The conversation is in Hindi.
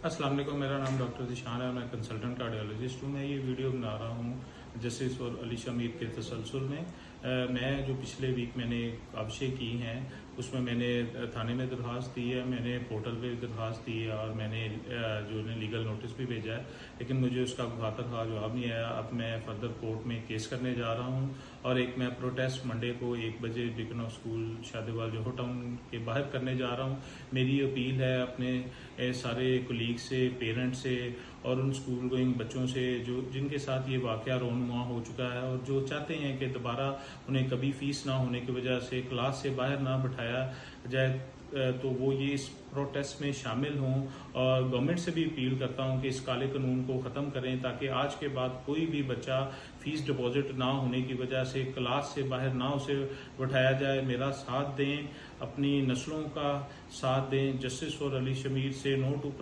अस्सलाम वालेकुम, मेरा नाम डॉक्टर ज़ीशान है। मैं कंसल्टेंट कार्डियोलॉजिस्ट हूँ। मैं ये वीडियो बना रहा हूँ जस्टिस और अली शमीर के तसलसल में। मैं जो पिछले वीक मैंने काविशें की हैं उसमें मैंने थाने में दरख्वास्त दी है, मैंने पोर्टल पे दरख्वास्त दी है और मैंने जो है लीगल नोटिस भी भेजा है, लेकिन मुझे उसका मुखातर का जवाब नहीं आया। अब मैं फर्दर कोर्ट में केस करने जा रहा हूँ और एक मैं प्रोटेस्ट मंडे को 1 बजे बिकनो स्कूल शादीवाल जोहर टाउन के बाहर करने जा रहा हूँ। मेरी अपील है अपने सारे कुलीग से, पेरेंट्स से और उन स्कूल गोइंग बच्चों से जो जिनके साथ ये वाक़या रोनुमा हो चुका है और जो चाहते हैं कि दोबारा उन्हें कभी फ़ीस ना होने की वजह से क्लास से बाहर ना बिठाया जाए, तो वो ये इस प्रोटेस्ट में शामिल हों। और गवर्नमेंट से भी अपील करता हूं कि इस काले कानून को ख़त्म करें ताकि आज के बाद कोई भी बच्चा फ़ीस डिपॉजिट ना होने की वजह से क्लास से बाहर ना उसे बिठाया जाए। मेरा साथ दें, अपनी नस्लों का साथ दें। जस्टिस फॉर अली शमीर से नो टू